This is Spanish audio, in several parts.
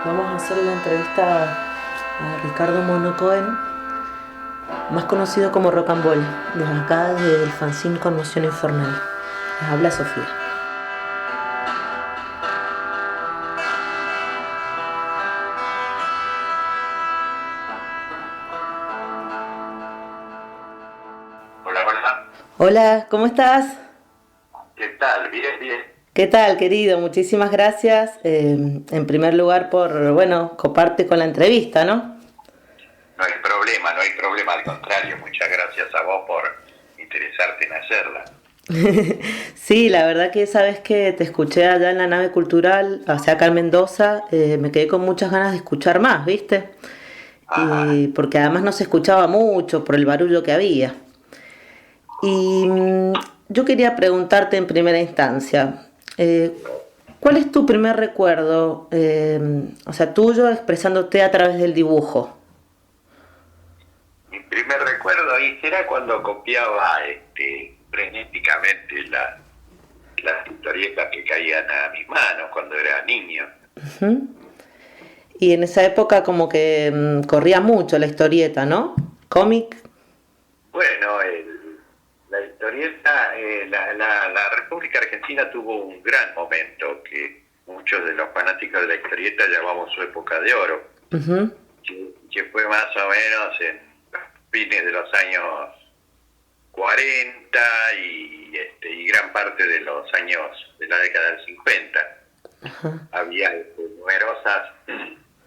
Vamos a hacer la entrevista a Ricardo Monocoen, más conocido como Rocambole, desde acá del fanzine Conmoción Infernal. Les habla Sofía. Hola, hola. Hola, ¿cómo estás? ¿Qué tal? Bien, bien. ¿Qué tal, querido? Muchísimas gracias, en primer lugar, por, coparte con la entrevista, ¿no? No hay problema, no hay problema. Al contrario, muchas gracias a vos por interesarte en hacerla. Sí, la verdad que sabes que te escuché allá en la nave cultural, o sea, acá en Mendoza, me quedé con muchas ganas de escuchar más, ¿viste? Ajá. Y porque además no se escuchaba mucho por el barullo que había. Y yo quería preguntarte en primera instancia, ¿cuál es tu primer recuerdo, o sea, tuyo expresándote a través del dibujo? Mi primer recuerdo ahí será cuando copiaba frenéticamente las historietas que caían a mis manos cuando era niño. Ujú. Y en esa época como que corría mucho la historieta, ¿no? Cómic. Bueno, la historieta, la República Argentina tuvo un gran momento que muchos de los fanáticos de la historieta llamamos su época de oro. Ujú. Que fue más o menos en fines de los años 40 y gran parte de los años de la década del 50. Ajá. Había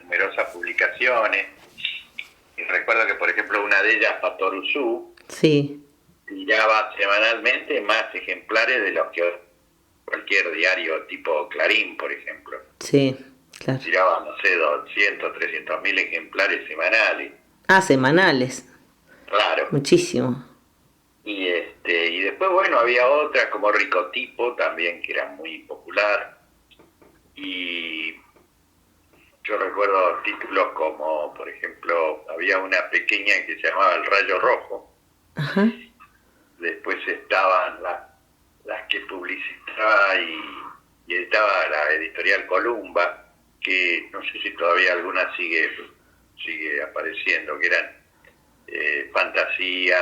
numerosas publicaciones, y recuerdo que, por ejemplo, una de ellas, Patoruzú, Sí, tiraba semanalmente más ejemplares de los que cualquier diario tipo Clarín, por ejemplo. sí, claro. Tiraba, no sé, 200, 300 mil ejemplares semanales. Ah, semanales, Claro. muchísimo. Y después, bueno, había otras como Ricotipo también, que era muy popular. Y yo recuerdo títulos como, por ejemplo, había una pequeña que se llamaba El Rayo Rojo. Ajá. Después estaban las que publicitaba y editaba la editorial Columba, que no sé si todavía alguna sigue apareciendo, que eran fantasía,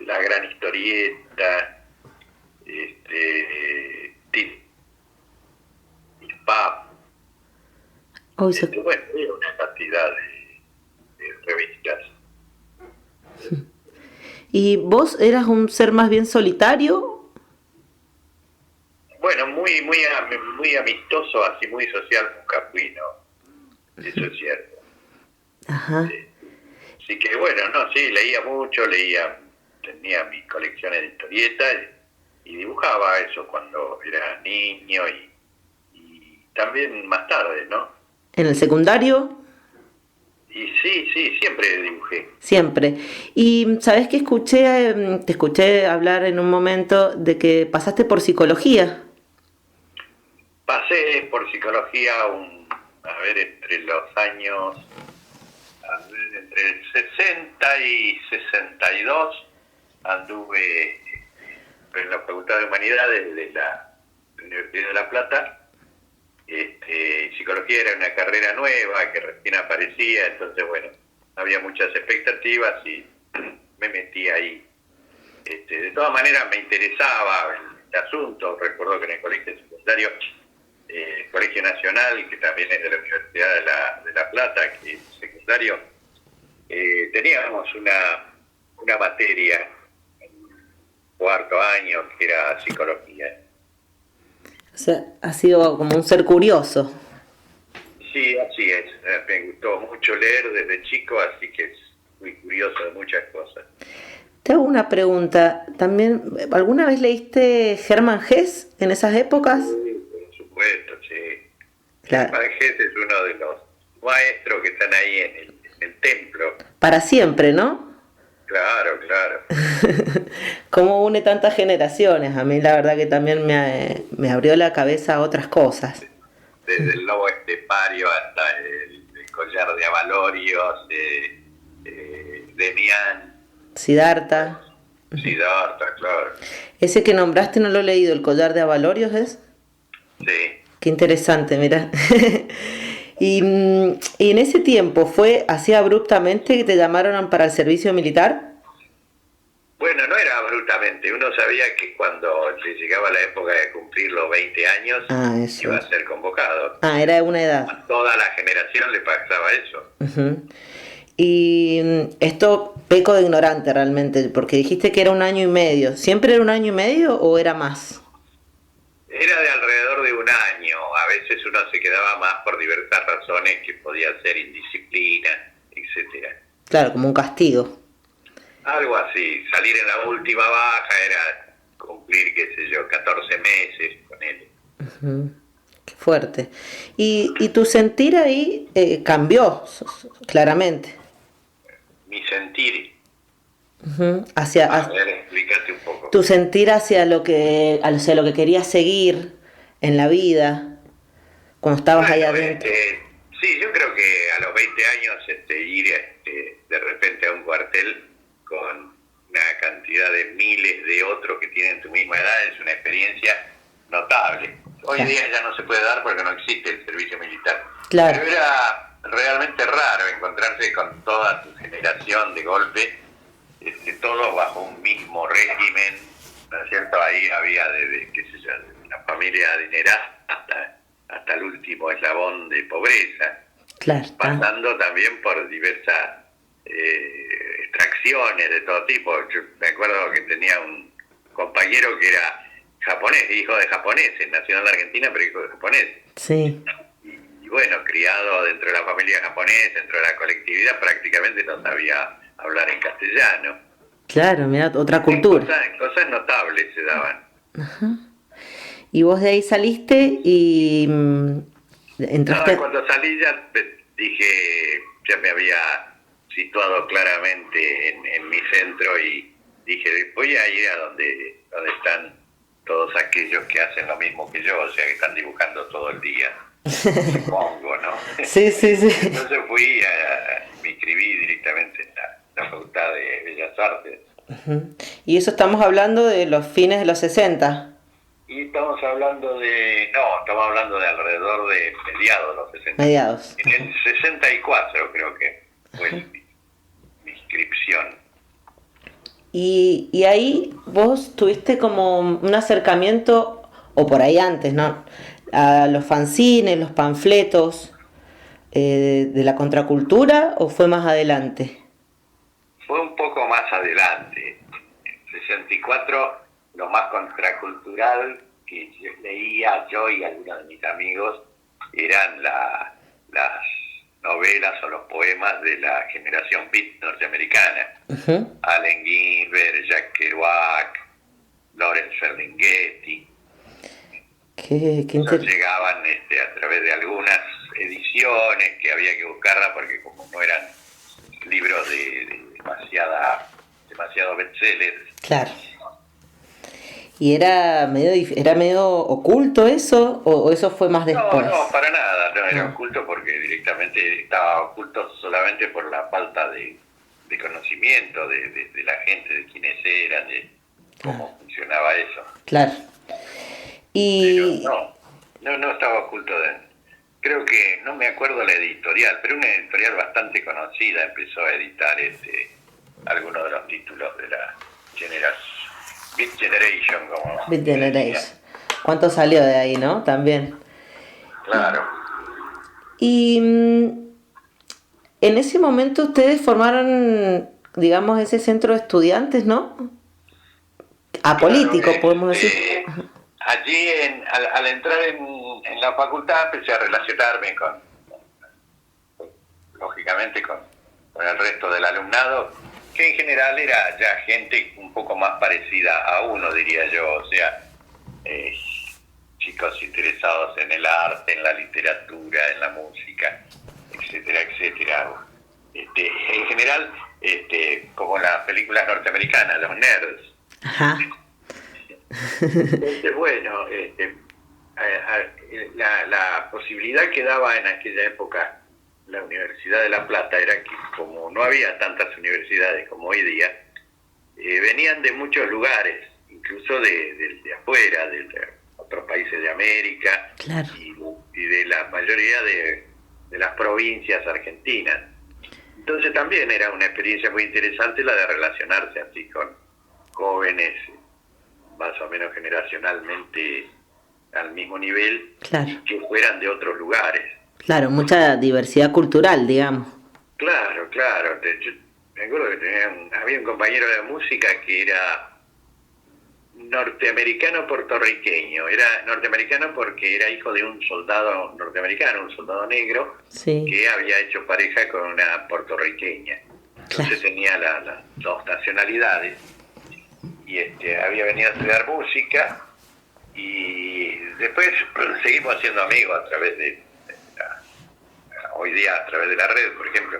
la gran historieta, Pap, Hoy bueno, era una cantidad de revistas. ¿Y vos eras un ser más bien solitario? Bueno, muy amistoso, así muy social, nunca fui, ¿no? Eso es cierto. Ajá. Así que bueno, no, sí, leía mucho, tenía mis colecciones de historietas y dibujaba eso cuando era niño y también más tarde, ¿no? ¿En el secundario? Y sí, siempre dibujé. Siempre. Y sabes que te escuché hablar en un momento de que pasaste por psicología. Pasé por psicología entre los años, entre el 60 y 62 anduve en la Facultad de Humanidades de la Universidad de La Plata. Psicología era una carrera nueva que recién aparecía, entonces bueno, había muchas expectativas y me metí ahí. De todas maneras me interesaba el asunto. Recuerdo que en el colegio secundario, Colegio Nacional, que también es de la Universidad de La Plata, que es secundario, teníamos una materia en cuarto año que era psicología. O sea, has sido como un ser curioso. Sí, así es. Me gustó mucho leer desde chico, así que fui curioso de muchas cosas. Te hago una pregunta. También, ¿alguna vez leíste Hermann Hesse en esas épocas? Sí, por supuesto, sí. Claro. Germán Gess es uno de los maestros que están ahí en el templo. Para siempre, ¿no? Claro, claro. Cómo une tantas generaciones. A mí la verdad que también me abrió la cabeza a otras cosas. Desde el lobo estepario hasta el collar de Avalorios, Demián, Siddhartha. Siddhartha, claro. Ese que nombraste no lo he leído, ¿el collar de Avalorios es? Sí, Qué interesante, mira. Y en ese tiempo fue así abruptamente que te llamaron para el servicio militar. Bueno, no era abruptamente. Uno sabía que cuando se llegaba la época de cumplir los 20 años Eso. iba a ser convocado. Era de una edad. A toda la generación le pasaba eso. Uh-huh. Y esto peco de ignorante realmente, porque dijiste que era 1 año y medio. ¿Siempre era 1 año y medio o era más? Era de alrededor de un año. A veces uno se quedaba más por diversas razones que podía ser indisciplina, etcétera. Claro, como un castigo. Algo así. Salir en la última baja era cumplir, qué sé yo, 14 meses con él. Uh-huh. Qué fuerte. Y tu sentir ahí cambió, claramente. Mi sentir. Uh-huh. A ver, explícate un poco. Tu sentir hacia lo que querías seguir en la vida, cuando estabas ahí adentro. Sí, yo creo que a los 20 años ir de repente a un cuartel con una cantidad de miles de otros que tienen tu misma edad es una experiencia notable. Hoy día ya no se puede dar porque no existe el servicio militar. Claro. Pero era realmente raro encontrarse con toda tu generación de golpe, todos bajo un mismo régimen, ¿no es cierto? Ahí había desde, qué sé yo, desde la familia adinerada hasta el último eslabón de pobreza. Claro. Pasando también por diversas extracciones de todo tipo. Yo me acuerdo que tenía un compañero que era japonés, hijo de japoneses, nació en la Argentina pero hijo de japoneses. Sí. Y bueno, criado dentro de la familia japonesa, dentro de la colectividad, prácticamente no sabía hablar en castellano. Claro, mira, otra cultura. Cosas notables se daban. Ajá. Y vos de ahí saliste y entraste. No, cuando salí ya dije, ya me había situado claramente en mi centro y dije, voy a ir a donde están todos aquellos que hacen lo mismo que yo, o sea, que están dibujando todo el día, supongo, ¿no? Sí. Entonces me inscribí directamente en la Facultad de Bellas Artes. Uh-huh. Y eso estamos hablando de los fines de los 60. Y estamos hablando de alrededor de mediados de los 60. Mediados. En el 64 creo que fue mi inscripción. Y ahí vos tuviste como un acercamiento, o por ahí antes, ¿no? A los fanzines, los panfletos de la contracultura, ¿o fue más adelante? Fue un poco más adelante. En 64 lo más contracultural que leía yo y algunos de mis amigos eran las novelas o los poemas de la generación beat norteamericana. Uh-huh. Allen Ginsberg, Jack Kerouac, Lawrence Ferlinghetti. Llegaban a través de algunas ediciones que había que buscarlas porque como no eran libros de demasiado bestsellers. Claro. ¿Y era medio oculto eso o eso fue más después? No, para nada, no era oculto porque directamente estaba oculto solamente por la falta de conocimiento de la gente, de quiénes eran, de cómo funcionaba eso. Claro. Pero no estaba oculto. Creo que, no me acuerdo la editorial, pero una editorial bastante conocida empezó a editar algunos de los títulos de la Beat Generation, como Beat Generation. ¿Cuánto salió de ahí, no? También. Claro. Y en ese momento ustedes formaron, digamos, ese centro de estudiantes, ¿no? Apolítico, claro, podemos decir. Allí, al entrar en la facultad, empecé a relacionarme lógicamente con el resto del alumnado, que en general era ya gente un poco más parecida a uno, diría yo, o sea, chicos interesados en el arte, en la literatura, en la música, etcétera, etcétera. En general, como las películas norteamericanas, los nerds. Ajá. Entonces, bueno, la posibilidad que daba en aquella época la Universidad de La Plata era que, como no había tantas universidades como hoy día, venían de muchos lugares, incluso de afuera, otros países de América Claro. y de la mayoría de las provincias argentinas. Entonces también era una experiencia muy interesante la de relacionarse así con jóvenes más o menos generacionalmente al mismo nivel, Claro. y que fueran de otros lugares. Claro, mucha diversidad cultural, digamos. Claro, claro. Yo me acuerdo que había un compañero de música que era norteamericano puertorriqueño. Era norteamericano porque era hijo de un soldado norteamericano, un soldado negro, Sí. que había hecho pareja con una puertorriqueña. Entonces Claro. tenía las dos nacionalidades. Y había venido a estudiar música, y después seguimos siendo amigos a través hoy día a través de la red, por ejemplo.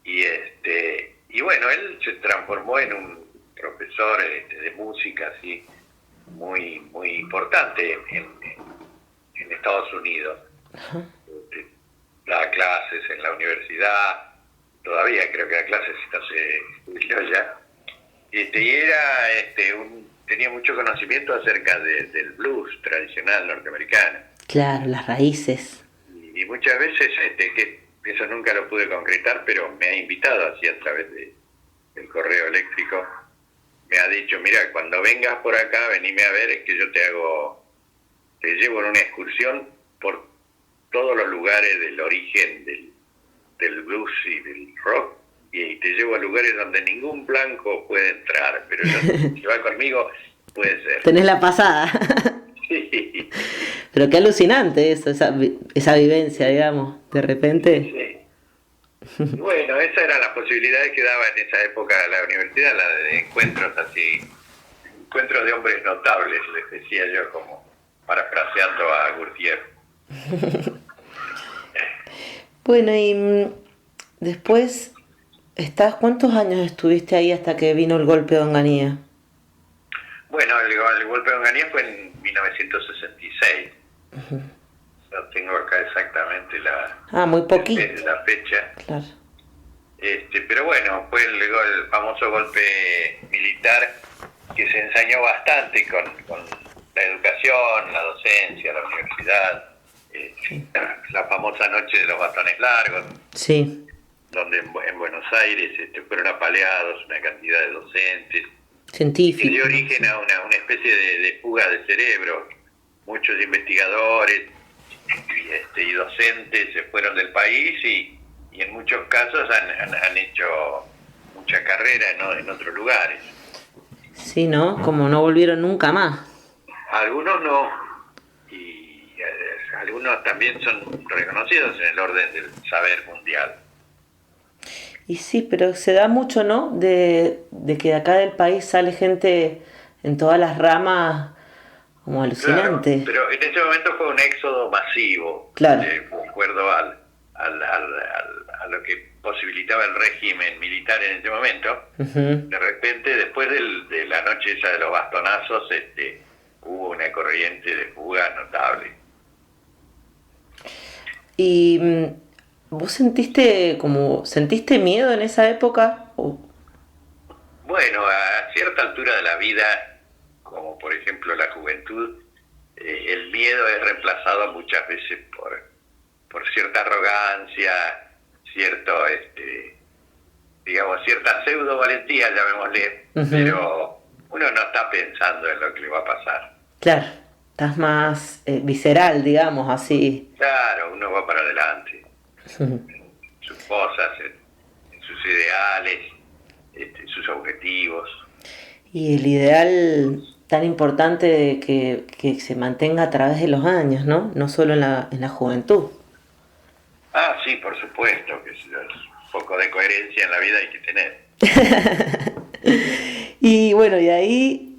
Y bueno, él se transformó en un profesor de música así muy muy importante en Estados Unidos. Da clases en la universidad, todavía creo que da clases, si no se jubiló ya. Y era tenía mucho conocimiento acerca del blues tradicional norteamericano. Claro, las raíces. Y muchas veces, que eso nunca lo pude concretar, pero me ha invitado así a través del correo eléctrico. Me ha dicho, mira, cuando vengas por acá, venime a ver, es que yo te llevo en una excursión por todos los lugares del origen del blues y del rock, y te llevo a lugares donde ningún blanco puede entrar, pero si va conmigo, puede ser. Tenés la pasada. Sí. Pero qué alucinante eso, esa vivencia, digamos, de repente. Sí. Bueno, esas eran las posibilidades que daba en esa época la universidad, la de encuentros así, encuentros de hombres notables, les decía yo, como parafraseando a Gurdjieff. Bueno, y después, ¿cuántos años estuviste ahí hasta que vino el golpe de Onganía? Bueno, el golpe de Onganía fue en 1966. No tengo acá exactamente muy poquito. la fecha. Claro. Pero bueno, fue el famoso golpe militar que se ensañó bastante con la educación, la docencia, la universidad, la famosa noche de los bastones largos, Sí. donde en Buenos Aires fueron apaleados una cantidad de docentes, que Científico. dio origen a una especie de fuga de cerebro. Muchos investigadores y docentes se fueron del país, y en muchos casos han hecho mucha carrera en otros lugares. Sí, ¿no? Como no volvieron nunca más. Algunos no, y algunos también son reconocidos en el orden del saber mundial. Y sí, pero se da mucho, ¿no? De que de acá del país sale gente en todas las ramas como alucinante. Claro, pero en ese momento fue un éxodo masivo, Claro. de acuerdo a lo que posibilitaba el régimen militar en ese momento. Uh-huh. De repente, después de la noche esa de los bastonazos, hubo una corriente de fuga notable. ¿Y vos sentiste miedo en esa época? Bueno, a cierta altura de la vida, como por ejemplo la juventud, el miedo es reemplazado muchas veces por cierta arrogancia, cierta pseudo valentía, llamémosle, Uh-huh. pero uno no está pensando en lo que le va a pasar. Claro, estás más visceral, digamos, así. Claro, uno va para adelante, Uh-huh. en sus cosas, en sus ideales, en sus objetivos. Y el ideal tan importante de que se mantenga a través de los años, ¿no? No solo en la juventud. Ah, sí, por supuesto, que un poco de coherencia en la vida hay que tener. Y bueno, y ahí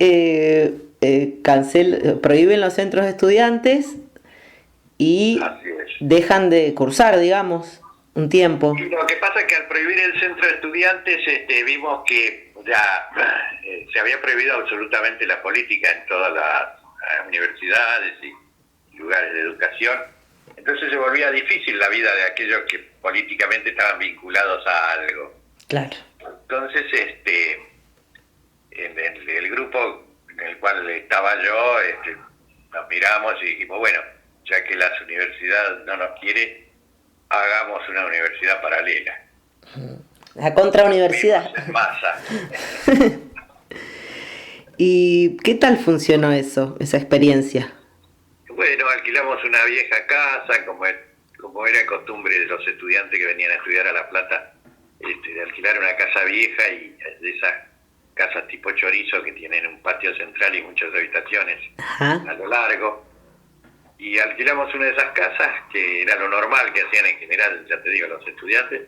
prohíben los centros de estudiantes y Así es. dejan de cursar, digamos, un tiempo. Y lo que pasa es que al prohibir el centro de estudiantes, vimos que ya se había prohibido absolutamente la política en todas las universidades y lugares de educación. Entonces se volvía difícil la vida de aquellos que políticamente estaban vinculados a algo. Claro. Entonces, en el grupo en el cual estaba yo, nos miramos y dijimos, bueno, ya que la universidad no nos quiere, hagamos una universidad paralela. La contrauniversidad. Vimos en masa. ¿Y qué tal funcionó eso, esa experiencia? Bueno, alquilamos una vieja casa, como era costumbre de los estudiantes que venían a estudiar a La Plata, de alquilar una casa vieja y de esas casas tipo chorizo que tienen un patio central y muchas habitaciones Ajá. a lo largo. Y alquilamos una de esas casas, que era lo normal que hacían en general, ya te digo, los estudiantes.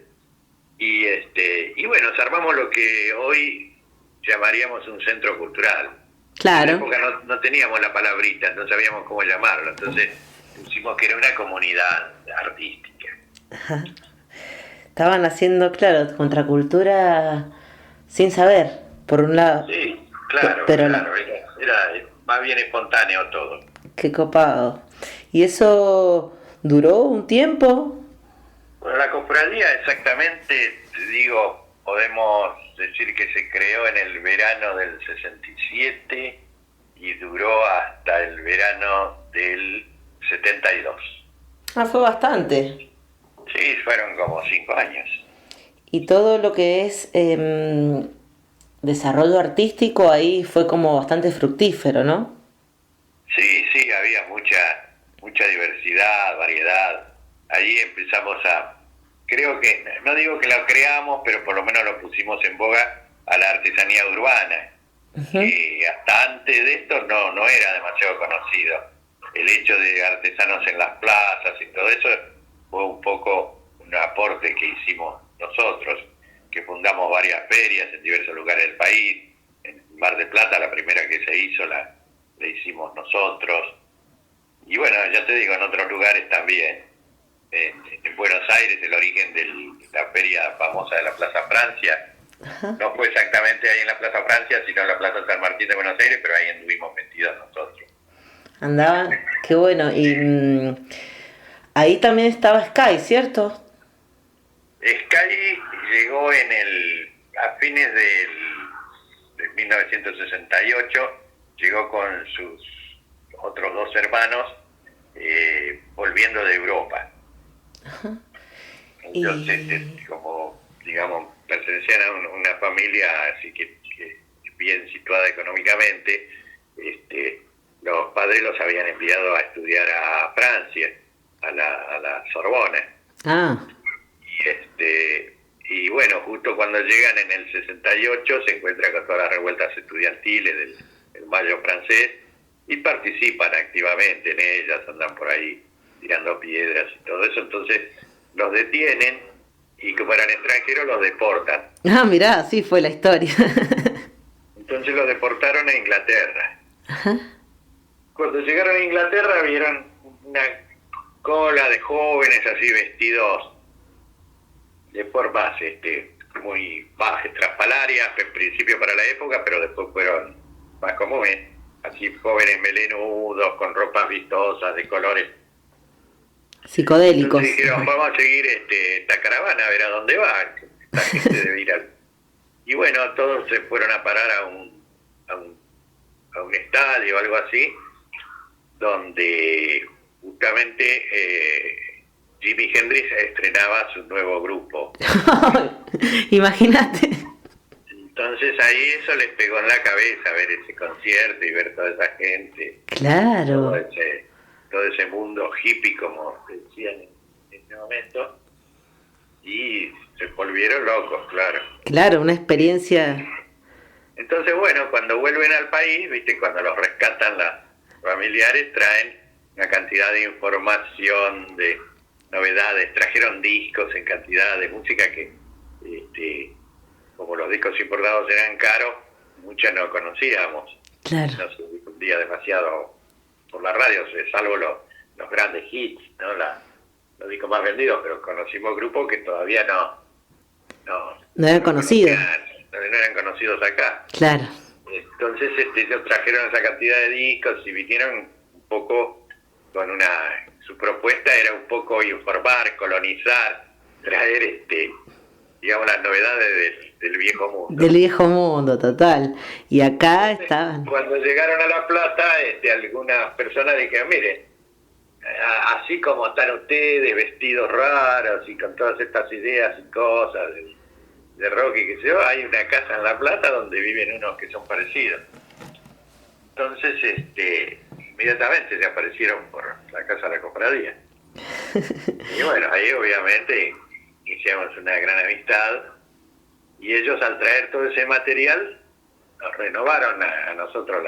Y bueno, nos armamos lo que hoy llamaríamos un centro cultural. Claro. En la época no teníamos la palabrita, no sabíamos cómo llamarlo. Entonces pusimos que era una comunidad artística. Ajá. Estaban haciendo, claro, contracultura sin saber, por un lado. Sí, claro, pero claro. Era más bien espontáneo todo. Qué copado. ¿Y eso duró un tiempo? Bueno, la cofradía exactamente, te digo, podemos decir que se creó en el verano del 67 y duró hasta el verano del 72. Ah, fue bastante. Sí, fueron como 5 años. Y todo lo que es desarrollo artístico ahí fue como bastante fructífero, ¿no? Sí, había mucha diversidad, variedad. Ahí empezamos creo que, no digo que lo creamos, pero por lo menos lo pusimos en boga a la artesanía urbana, que hasta antes de esto no era demasiado conocido. El hecho de artesanos en las plazas y todo eso fue un poco un aporte que hicimos nosotros, que fundamos varias ferias en diversos lugares del país. En Mar del Plata, la primera que se hizo, la hicimos nosotros. Y bueno, ya te digo, en otros lugares también. En Buenos Aires, el origen de la feria famosa de la Plaza Francia. Ajá. No fue exactamente ahí en la Plaza Francia, sino en la Plaza San Martín de Buenos Aires, pero ahí anduvimos metidos nosotros. Andaban, qué bueno. Y ahí también estaba Sky, ¿cierto? Sky llegó a fines de 1968, llegó con sus otros 2 hermanos, volviendo de Europa. Ajá. Entonces, como digamos, pertenecían a una familia así que bien situada económicamente, los padres los habían enviado a estudiar a Francia, a la Sorbona. Ah, Y bueno, justo cuando llegan en el 68 se encuentran con todas las revueltas estudiantiles del Mayo francés y participan activamente en ellas, andan por ahí tirando piedras y todo eso. Entonces los detienen y como eran extranjeros los deportan. mirá, así fue la historia. Entonces los deportaron a Inglaterra. Ajá. Cuando llegaron a Inglaterra vieron una cola de jóvenes así vestidos de formas muy bajas, estrafalarias, en principio para la época, pero después fueron más comunes, así jóvenes melenudos, con ropas vistosas, de colores. Psicodélicos. Entonces dijeron, vamos a seguir esta caravana, a ver a dónde va, esta gente debe ir al... Y bueno, todos se fueron a parar a un estadio o algo así, donde justamente Jimi Hendrix estrenaba su nuevo grupo. Imagínate. Entonces ahí eso les pegó en la cabeza, ver ese concierto y ver toda esa gente. Claro. Todo ese mundo hippie, como decían en ese momento. Y se volvieron locos, claro. Claro, una experiencia. Entonces, bueno, cuando vuelven al país, viste, cuando los rescatan las familiares, traen una cantidad de información, de novedades, trajeron discos en cantidad de música que, como los discos importados eran caros, muchas no conocíamos. Claro. No se difundía demasiado por la radio, salvo los grandes hits, ¿no? Los discos más vendidos, pero conocimos grupos que todavía No eran conocidos. No eran conocidos acá. Claro. Entonces ellos trajeron esa cantidad de discos y vinieron un poco con su propuesta era un poco informar, colonizar, traer digamos, las novedades del viejo mundo. Del viejo mundo, total. Y acá estaban. Cuando llegaron a La Plata, algunas personas dijeron, mire, así como están ustedes vestidos raros y con todas estas ideas y cosas de rock y qué sé yo, hay una casa en La Plata donde viven unos que son parecidos. Entonces, inmediatamente se aparecieron por la casa de la cofradía. Y bueno, ahí obviamente iniciamos una gran amistad y ellos al traer todo ese material nos renovaron a nosotros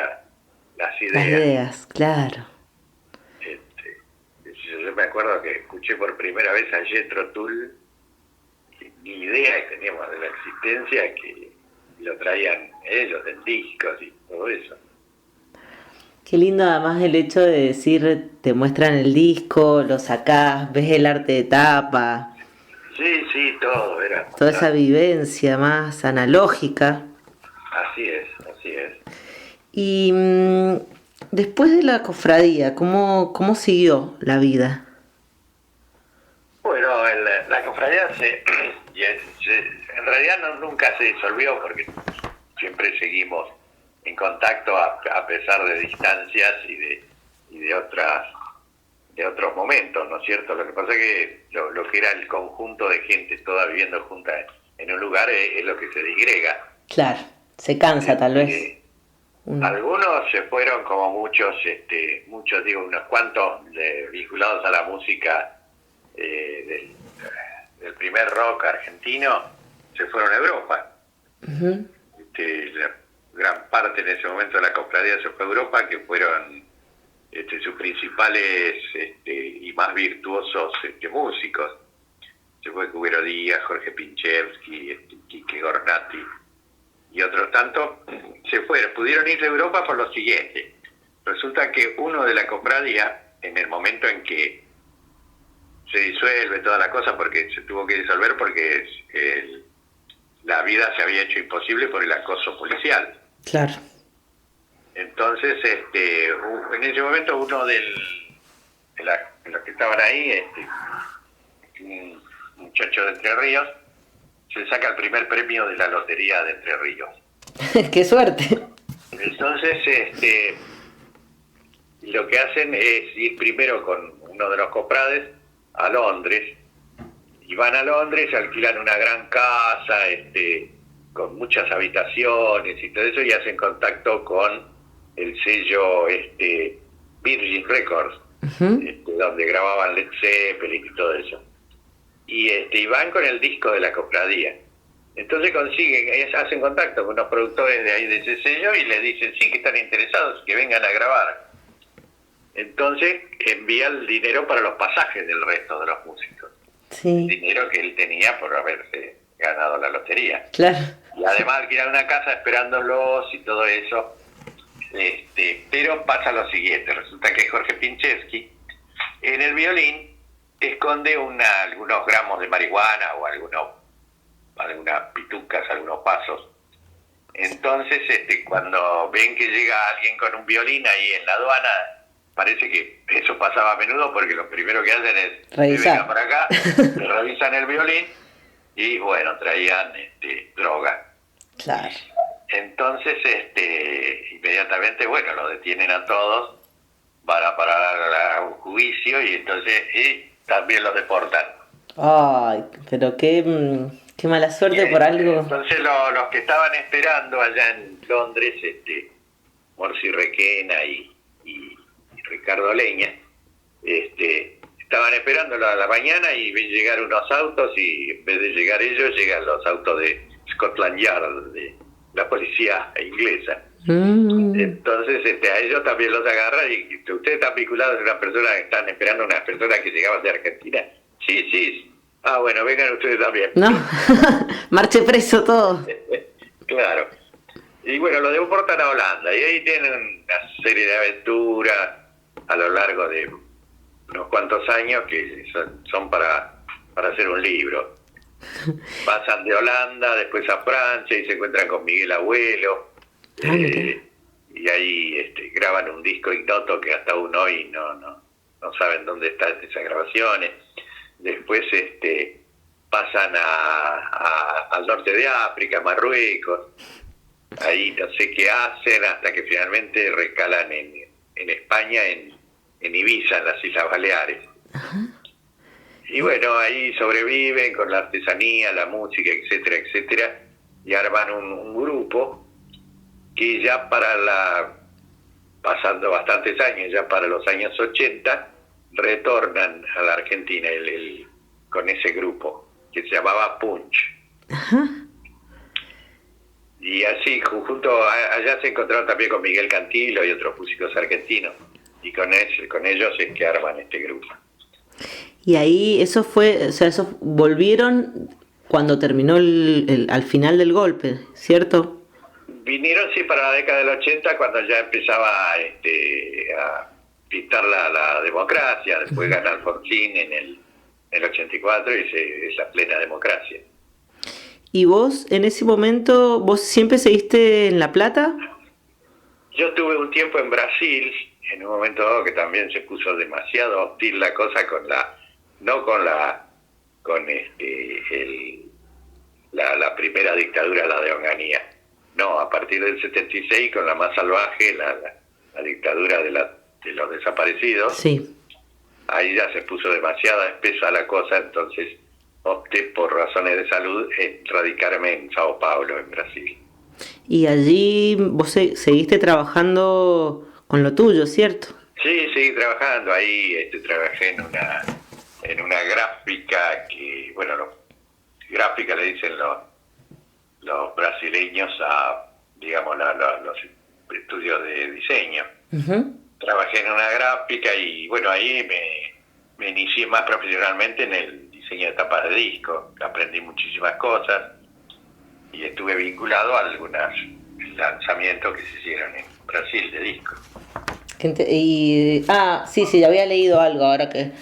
las ideas. Las ideas, claro. Yo me acuerdo que escuché por primera vez a Jethro Tull, ni idea que teníamos de la existencia, que lo traían ellos en discos y todo eso. Qué lindo además el hecho de decir, te muestran el disco, lo sacás, ves el arte de tapa. Sí, todo era. Toda esa vivencia más analógica. Así es. Y después de la cofradía, ¿cómo siguió la vida? Bueno, la cofradía en realidad nunca se disolvió porque siempre seguimos en contacto a pesar de distancias y de otros momentos, ¿no es cierto? Lo que pasa es que lo que era el conjunto de gente toda viviendo junta en un lugar es lo que se disgrega. Claro, se cansa tal vez. Algunos se fueron como muchos digo, unos cuantos vinculados a la música del primer rock argentino, se fueron a Europa. Uh-huh. La gran parte en ese momento de la cofradía se fue a Europa, que fueron sus principales y más virtuosos músicos. Se fue Cubero Díaz, Jorge Pinchevsky, Quique Gornati y otros tantos. Se fueron, pudieron irse a Europa por lo siguiente. Resulta que uno de la cofradía, en el momento en que se disuelve toda la cosa, porque se tuvo que disolver porque la vida se había hecho imposible por el acoso policial. Claro. Entonces, en ese momento uno de los que estaban ahí, un muchacho de Entre Ríos, se saca el primer premio de la lotería de Entre Ríos. ¡Qué suerte! Entonces, lo que hacen es ir primero con uno de los cofrades a Londres, y van a Londres, alquilan una gran casa, con muchas habitaciones y todo eso, y hacen contacto con el sello Virgin Records, uh-huh. Donde grababan Led Zeppelin y todo eso. Y van con el disco de la cofradía. Entonces hacen contacto con los productores de ahí de ese sello y les dicen sí, que están interesados, que vengan a grabar. Entonces envía el dinero para los pasajes del resto de los músicos. Sí. El dinero que él tenía por haberse ganado la lotería. Claro. Y además alquilar una casa esperándolos y todo eso. Pero pasa lo siguiente, resulta que Jorge Pinchevsky en el violín esconde algunos gramos de marihuana o algunas pitucas, algunos pasos. Entonces, cuando ven que llega alguien con un violín ahí en la aduana, parece que eso pasaba a menudo porque lo primero que hacen es revisar. Vengan para acá, revisan el violín y bueno, traían droga. Claro. Entonces, inmediatamente, bueno, lo detienen a todos, van a parar a un juicio y entonces también los deportan. Ay, pero qué mala suerte por algo. Entonces los que estaban esperando allá en Londres, Morsi Requena y Ricardo Leña, estaban esperando a la mañana y ven llegar unos autos y en vez de llegar ellos, llegan los autos de Scotland Yard, de la policía inglesa. Entonces a ellos también los agarran y ustedes están vinculados a una persona que están esperando a una persona que llegaban de Argentina. Sí. Ah, bueno, vengan ustedes también. No, marche preso todo. Claro. Y bueno, lo deportan a Holanda y ahí tienen una serie de aventuras a lo largo de unos cuantos años que son para hacer un libro. Pasan de Holanda, después a Francia y se encuentran con Miguel Abuelo. Y ahí graban un disco ignoto que hasta aún hoy no saben dónde están esas grabaciones. Después pasan al norte de África, Marruecos, ahí no sé qué hacen, hasta que finalmente recalan en España, en Ibiza, en las Islas Baleares. Y bueno, ahí sobreviven con la artesanía, la música, etcétera, etcétera, y arman un grupo que ya pasando bastantes años, ya para los años 80, retornan a la Argentina con ese grupo, que se llamaba Punch. Ajá. Y así, allá se encontraron también con Miguel Cantilo y otros músicos argentinos, y con ellos es que arman este grupo. Y ahí eso fue, o sea, esos volvieron cuando terminó al final del golpe, ¿cierto? Vinieron, sí, para la década del 80, cuando ya empezaba a pintar la democracia. Después gana Alfonsín en el 84 y es la plena democracia. ¿Y vos, en ese momento, vos siempre seguiste en La Plata? Yo tuve un tiempo en Brasil, en un momento dado que también se puso demasiado hostil la cosa con la primera dictadura, la de Onganía. No, a partir del 76, con la más salvaje, la dictadura de los desaparecidos. Sí. Ahí ya se puso demasiado espesa la cosa, entonces opté por razones de salud en radicarme en Sao Paulo, en Brasil. Y allí vos seguiste trabajando con lo tuyo, ¿cierto? Sí, seguí trabajando ahí. Trabajé en una gráfica que, bueno, gráfica le dicen los brasileños a, digamos, los estudios de diseño. Uh-huh. Trabajé en una gráfica y, bueno, ahí me inicié más profesionalmente en el diseño de tapas de disco. Aprendí muchísimas cosas y estuve vinculado a algunos lanzamientos que se hicieron en Brasil de discos. Sí, ya había leído algo ahora que...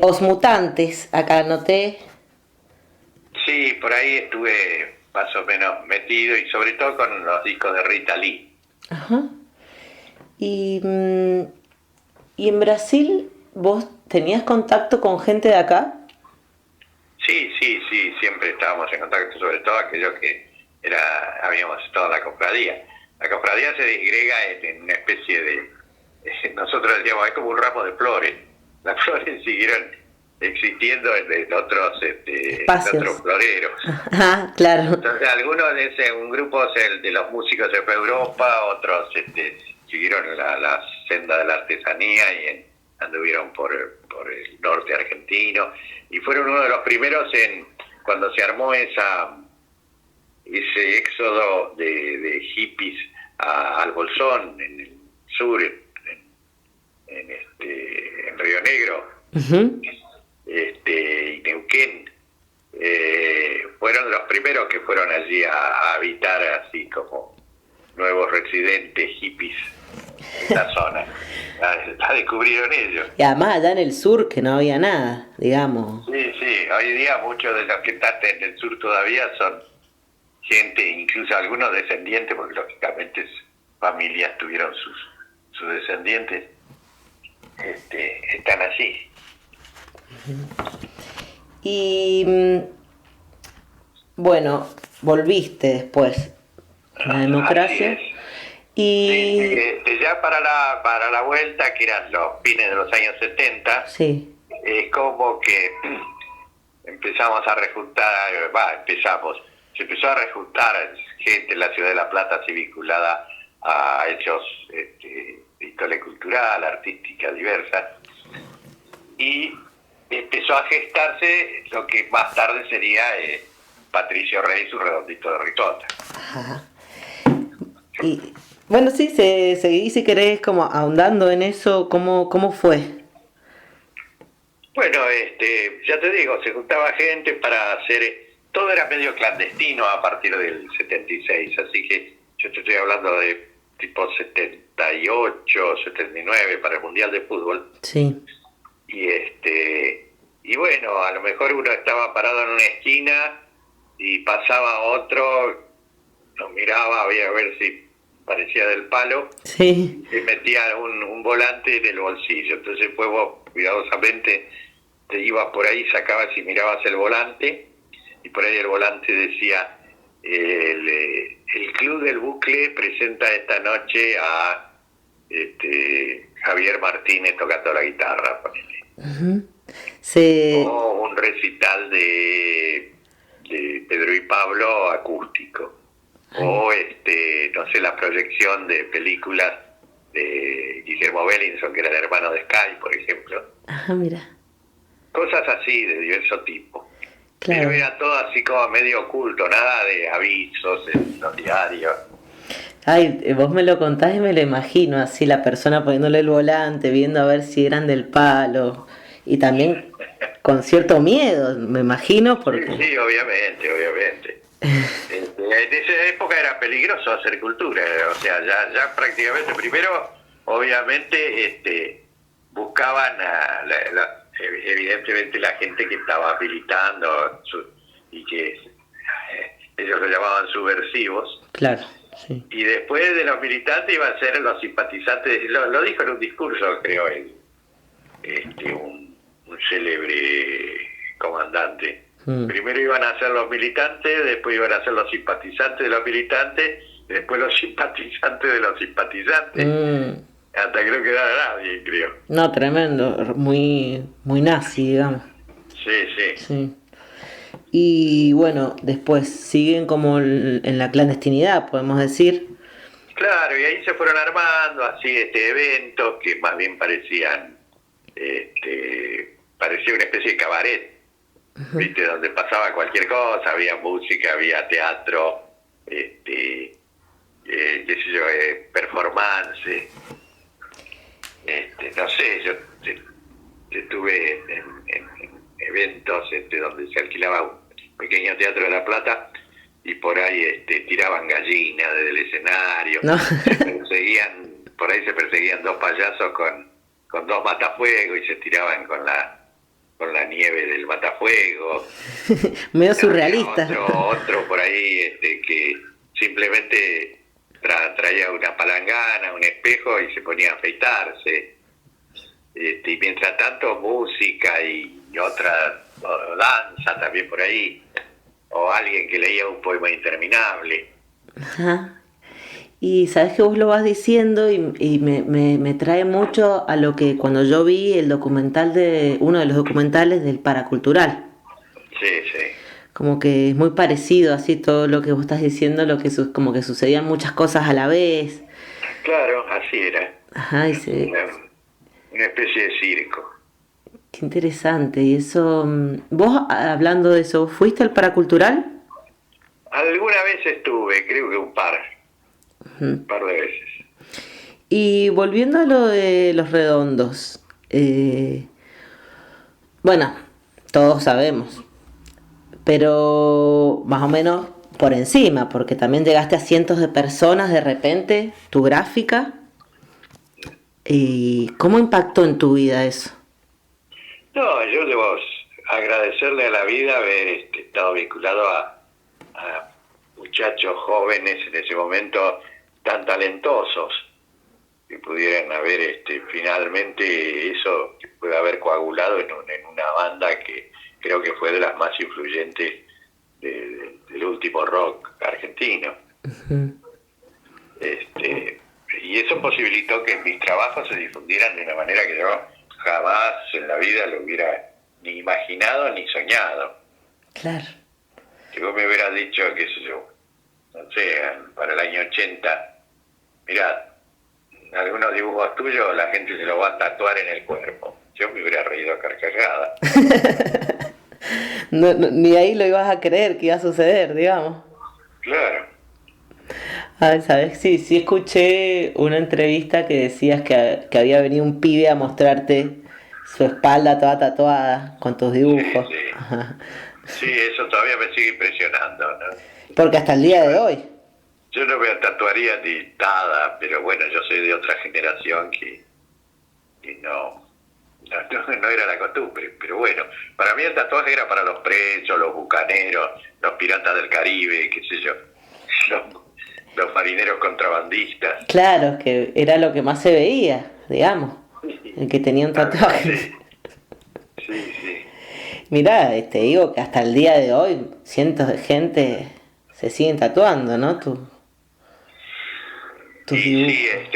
Os Mutantes, acá anoté. Sí, por ahí estuve más o menos metido, y sobre todo con los discos de Rita Lee. Ajá. Y en Brasil, ¿vos tenías contacto con gente de acá? Sí, siempre estábamos en contacto, sobre todo aquellos que habíamos estado en la cofradía. La cofradía se disgrega en una especie de... Nosotros decíamos, es como un ramo de flores. Las flores siguieron existiendo en otros floreros. Ah, claro. Entonces algunos un grupo de los músicos se fue a Europa, otros siguieron la senda de la artesanía y anduvieron por el norte argentino, y fueron uno de los primeros cuando se armó ese éxodo de hippies al Bolsón, en el sur, en Río Negro. Uh-huh. Y Neuquén, fueron de los primeros que fueron allí a habitar así como nuevos residentes hippies en la zona. La descubrieron ellos. Y además allá en el sur que no había nada, digamos. Sí, hoy día muchos de los que están en el sur todavía son gente, incluso algunos descendientes, porque lógicamente familias tuvieron sus descendientes, están allí. Y bueno, volviste después a la democracia. Y ya para la vuelta, que eran los fines de los años 70, sí, es como que empezamos a rejuntar, se empezó a rejuntar gente en la ciudad de La Plata así vinculada a hechos de índole cultural, artística, diversa, y empezó a gestarse lo que más tarde sería Patricio Rey y su Redondito de Ricota. Ajá. Y bueno, sí, seguí si querés como ahondando en eso, ¿cómo fue? Bueno, ya te digo, se juntaba gente para hacer, todo era medio clandestino a partir del 76, así que yo te estoy hablando de tipo 78, 79 para el Mundial de Fútbol. Sí. Y bueno, a lo mejor uno estaba parado en una esquina y pasaba otro, nos miraba, había a ver si parecía del palo, sí, y metía un volante en el bolsillo. Entonces vos cuidadosamente te ibas por ahí, sacabas y mirabas el volante, y por ahí el volante decía, el Club del Bucle presenta esta noche a Javier Martínez tocando la guitarra, ponele. Ujú. Se... O un recital de Pedro y Pablo acústico. O no sé, la proyección de películas de Guillermo Bellinson, que era el hermano de Sky, por ejemplo. Ajá, mira. Cosas así, de diverso tipo. Claro. Pero era todo así como medio oculto, nada de avisos en los diarios. Ay, vos me lo contás y me lo imagino, así la persona poniéndole el volante, viendo a ver si eran del palo. Y también con cierto miedo, me imagino, porque... Sí, obviamente. En esa época era peligroso hacer cultura, o sea, ya prácticamente, primero, obviamente, buscaban evidentemente la gente que estaba militando y que ellos lo llamaban subversivos. Claro, sí. Y después de los militantes iban a ser los simpatizantes, lo dijo en un discurso, creo, un célebre comandante. Primero iban a ser los militantes, después iban a ser los simpatizantes de los militantes, después los simpatizantes de los simpatizantes, hasta que no quedara nadie, creo. No, tremendo, muy, muy nazi, digamos. Sí. Y bueno, después siguen como en la clandestinidad, podemos decir. Claro, y ahí se fueron armando así eventos que más bien parecía una especie de cabaret, ¿viste? Donde pasaba cualquier cosa, había música, había teatro, qué sé yo, performance, no sé, yo estuve en eventos donde se alquilaba un pequeño teatro de La Plata y por ahí tiraban gallinas desde el escenario, No. por ahí se perseguían dos payasos con dos matafuegos y se tiraban con la nieve del matafuego. Medio surrealista. Otro por ahí que simplemente traía una palangana, un espejo y se ponía a afeitarse. Y mientras tanto música y otra danza también por ahí, o alguien que leía un poema interminable. Ajá. Y sabes que vos lo vas diciendo y me trae mucho a lo que cuando yo vi el documental uno de los documentales del Paracultural. Sí. Como que es muy parecido así todo lo que vos estás diciendo, como que sucedían muchas cosas a la vez. Claro, así era. Ajá, Una especie de circo. Qué interesante. Y eso, vos hablando de eso, ¿fuiste al Paracultural? Alguna vez estuve, creo que un par de veces. Y volviendo a lo de Los Redondos, bueno, todos sabemos, pero más o menos por encima, porque también llegaste a cientos de personas de repente, tu gráfica. ¿Y cómo impactó en tu vida eso? No, yo debo agradecerle a la vida haber estado vinculado a muchachos jóvenes en ese momento tan talentosos que pudieran haber finalmente eso que puede haber coagulado en una banda que creo que fue de las más influyentes del último rock argentino. Uh-huh. Y eso posibilitó que mis trabajos se difundieran de una manera que yo jamás en la vida lo hubiera ni imaginado ni soñado. Claro. Si vos me hubieras dicho, qué sé yo, no sé, para el año 80, mirá, algunos dibujos tuyos la gente se los va a tatuar en el cuerpo. Yo me hubiera reído a carcajada. No, ni ahí lo ibas a creer que iba a suceder, digamos. Claro. Ay, ¿sabes? Sí, escuché una entrevista que decías que había venido un pibe a mostrarte su espalda toda tatuada con tus dibujos. Sí. Ajá. Sí, eso todavía me sigue impresionando, ¿no? Porque hasta el día de hoy. Yo no me tatuaría ni nada, pero bueno, yo soy de otra generación que no era la costumbre. Pero bueno, para mí el tatuaje era para los presos, los bucaneros, los piratas del Caribe, qué sé yo, los marineros contrabandistas. Claro, que era lo que más se veía, digamos, el que tenía un tatuaje. Sí. Mirá, te digo que hasta el día de hoy cientos de gente se siguen tatuando, ¿no? Tus Y sí, dibujos.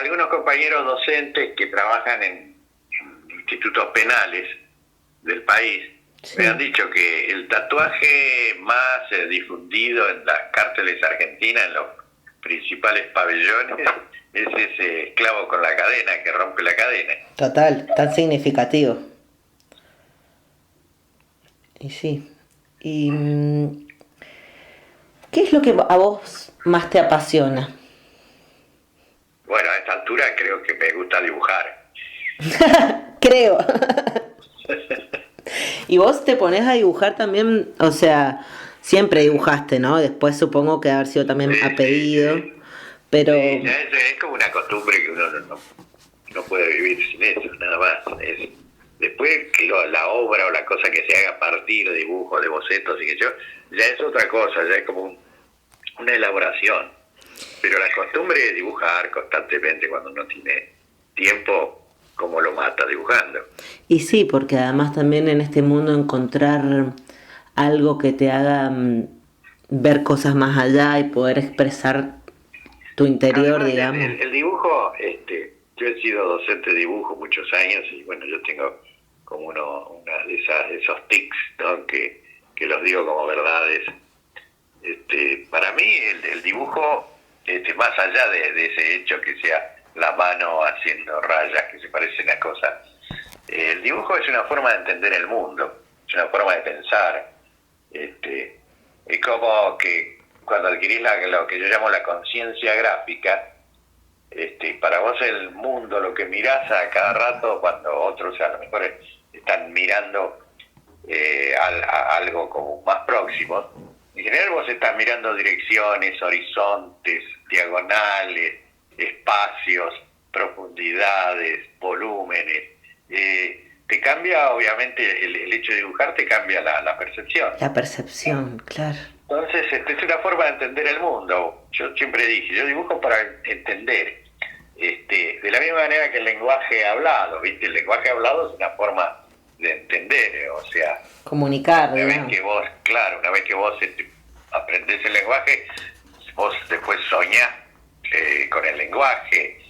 algunos compañeros docentes que trabajan en institutos penales del país me han Sí, dicho que el tatuaje más difundido en las cárceles argentinas, en los principales pabellones, es ese esclavo con la cadena que rompe la cadena. total, tan significativo. Y sí. ¿Y qué es lo que a vos más te apasiona? Bueno, a esta altura creo que me gusta dibujar. Creo. Y vos te pones a dibujar también, o sea, siempre dibujaste, ¿no? Después supongo que haber sido también Sí, a sí, pedido, sí. Sí, pero ya es como una costumbre que uno no puede vivir sin eso, nada más. Después que la obra o la cosa que se haga a partir de dibujos, de bocetos y que yo, ya es otra cosa, ya es como una elaboración. Pero la costumbre de dibujar constantemente cuando uno tiene tiempo, como lo mata dibujando. y sí, porque además también en este mundo encontrar algo que te haga ver cosas más allá y poder expresar tu interior, Además, digamos. el dibujo, yo he sido docente de dibujo muchos años y bueno, yo tengo como una de esos tics, ¿no? que los digo como verdades. Para mí el dibujo, más allá de ese hecho que sea la mano haciendo rayas que se parecen a cosas, el dibujo es una forma de entender el mundo, es una forma de pensar. Es como que cuando adquirís lo que yo llamo la conciencia gráfica, para vos el mundo, lo que mirás a cada rato, cuando otros a lo mejor están mirando algo como más próximo, en general vos estás mirando direcciones, horizontes, diagonales, espacios, profundidades, volúmenes. Te cambia, obviamente, el hecho de dibujar te cambia la percepción. La percepción, claro. Entonces, es una forma de entender el mundo. Yo siempre dije, yo dibujo para entender. De la misma manera que el lenguaje hablado, ¿viste? El lenguaje hablado es una forma de entender, o sea, Comunicar, una vez digamos. que vos, claro, una vez que vos aprendés el lenguaje, vos después soñás con el lenguaje,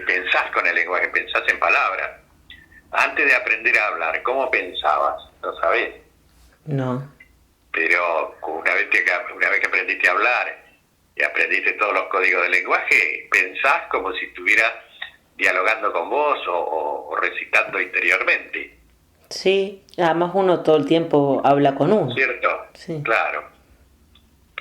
pensás con el lenguaje, pensás en palabras. Antes de aprender a hablar, ¿cómo pensabas? ¿Lo sabés? No. Pero una vez que aprendiste a hablar y aprendiste todos los códigos del lenguaje, pensás como si estuvieras dialogando con vos o recitando interiormente, Sí, además uno todo el tiempo habla con uno. ¿cierto? Sí. Claro.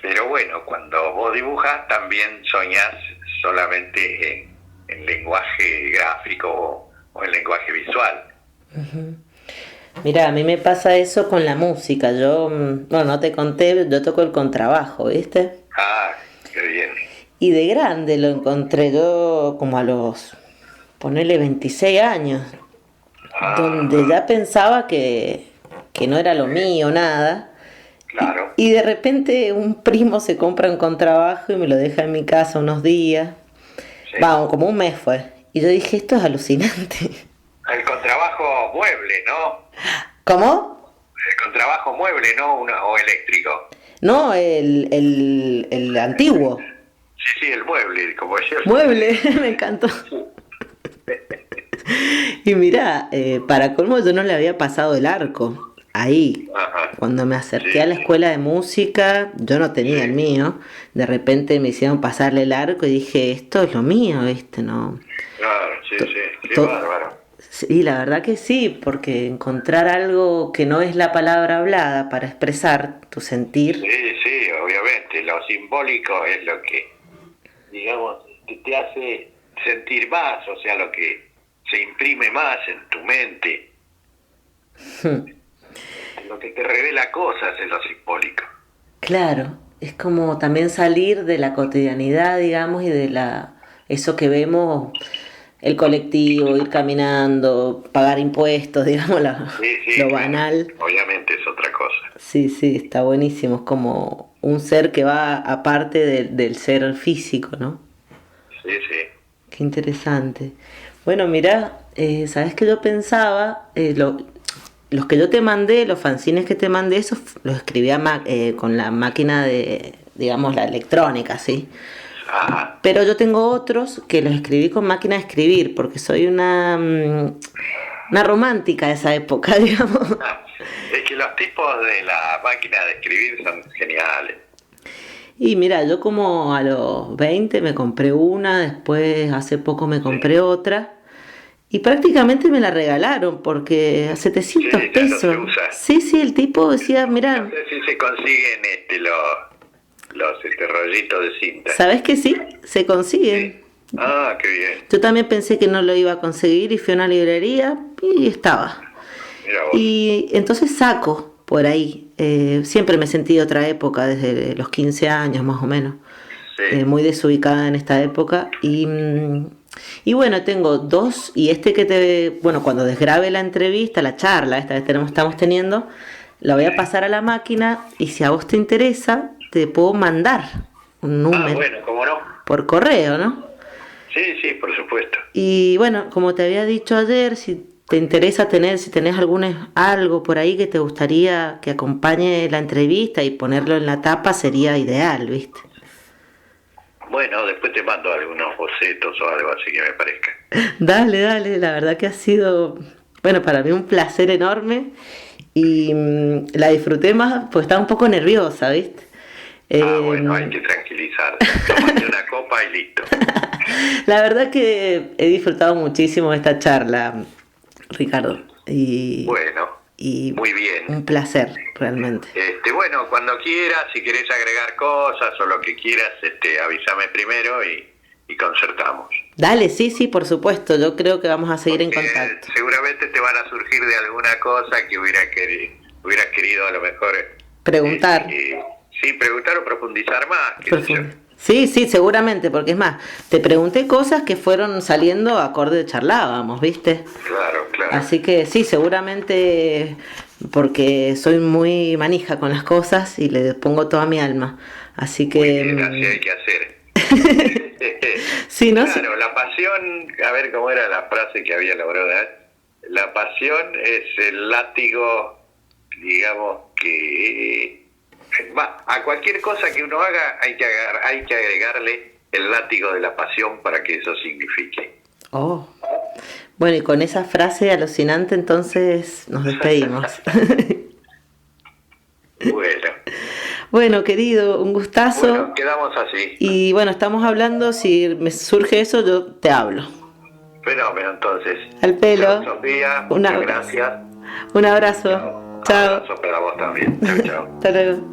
Pero bueno, cuando vos dibujas también soñás solamente en lenguaje gráfico o en lenguaje visual. Mira, a mí me pasa eso con la música. Yo, bueno, no te conté, yo toco el contrabajo, ¿viste? Ah, qué bien. Y de grande lo encontré yo como a los, ponele 26 años, donde Ah, ya pensaba que no era lo mío, nada. claro. Y de repente un primo se compra un contrabajo y me lo deja en mi casa unos días. Sí. Vamos, como un mes fue. Y yo dije, esto es alucinante. El contrabajo mueble, ¿no? ¿Cómo? El contrabajo mueble, ¿no? O eléctrico. No, el antiguo. Sí, sí, el mueble, como yo. Mueble, me encantó. Y mira, para colmo yo no le había pasado el arco. Ahí, Ajá. cuando me acerqué Sí, a la sí. escuela de música, yo no tenía el Sí. mío. De repente me hicieron pasarle el arco y dije, esto es lo mío, ¿viste? No. Claro, sí, sí. Qué To- bárbaro. Sí, la verdad que sí, porque encontrar algo que no es la palabra hablada para expresar tu sentir, Sí, sí, obviamente. Lo simbólico es lo que, digamos, te hace sentir más, o sea, lo que se imprime más en tu mente. Lo que te revela cosas es lo simbólico. claro, es como también salir de la cotidianidad, digamos, y de eso que vemos, el colectivo, ir caminando, pagar impuestos, digamos, Sí, sí, lo claro. banal. Obviamente es otra cosa. Sí, sí, está buenísimo, es como un ser que va aparte del ser físico, ¿no? Sí, sí. Qué interesante. Bueno, mira, ¿sabes qué yo pensaba? los que yo te mandé, los fanzines que te mandé, esos los escribía con la máquina de, digamos, la electrónica, ¿sí? Ajá. Pero yo tengo otros que los escribí con máquina de escribir, porque soy una romántica de esa época, digamos. Es que los tipos de la máquina de escribir son geniales. Y mira, yo como a los 20 me compré una, después hace poco me compré otra. Y prácticamente me la regalaron porque a 700 Sí, ya no pesos. se usa. Sí, el tipo decía, No mira, sé si se consiguen los rollitos de cinta. ¿sabes que sí? Se consiguen. Ah, qué bien. Yo también pensé que no lo iba a conseguir y fui a una librería y estaba. Mira vos. Y entonces saco por ahí. Siempre me he sentido otra época, desde los 15 años más o menos. Sí. Muy desubicada en esta época. Y bueno, tengo dos. Y bueno, cuando desgrabe la entrevista, la charla esta que estamos teniendo, la voy a pasar a la máquina. Y si a vos te interesa, te puedo mandar un número. Ah, bueno, cómo no. Por correo, ¿no? Sí, por supuesto. Y bueno, como te había dicho ayer, si te interesa si tenés algo por ahí que te gustaría que acompañe la entrevista y ponerlo en la tapa, sería ideal, ¿viste? Bueno, después te mando algunos bocetos o algo así que me parezca. Dale, la verdad que ha sido, bueno, para mí un placer enorme y la disfruté más, pues estaba un poco nerviosa, ¿viste? Bueno, hay que tranquilizarse. Tómate una copa y listo. La verdad que he disfrutado muchísimo esta charla, Ricardo. Bueno, muy bien. Un placer, realmente. Bueno, cuando quieras, si querés agregar cosas o lo que quieras, avísame primero y concertamos. Dale, sí, por supuesto. Yo creo que vamos a seguir en contacto. Seguramente te van a surgir de alguna cosa que hubieras querido a lo mejor preguntar. Sí, preguntar o profundizar más. Sí, seguramente, porque es más, te pregunté cosas que fueron saliendo acorde charlábamos, ¿viste? Claro. Así que sí, seguramente, porque soy muy manija con las cosas y le pongo toda mi alma. Así que... Muy bien, así hay que hacer. Sí, ¿no? Claro, la pasión, a ver cómo era la frase que había logrado dar. La pasión es el látigo, digamos, que... a cualquier cosa que uno haga hay que agregarle el látigo de la pasión para que eso signifique. Oh. Bueno, y con esa frase alucinante entonces nos despedimos. Bueno, querido, un gustazo. Bueno, quedamos así. Y bueno, estamos hablando, si me surge eso, yo te hablo. Fenómeno, entonces. Al pelo. Chao, Sofía. Muchas gracias. Un abrazo. Chao. Un abrazo para vos también. Chao. Hasta luego.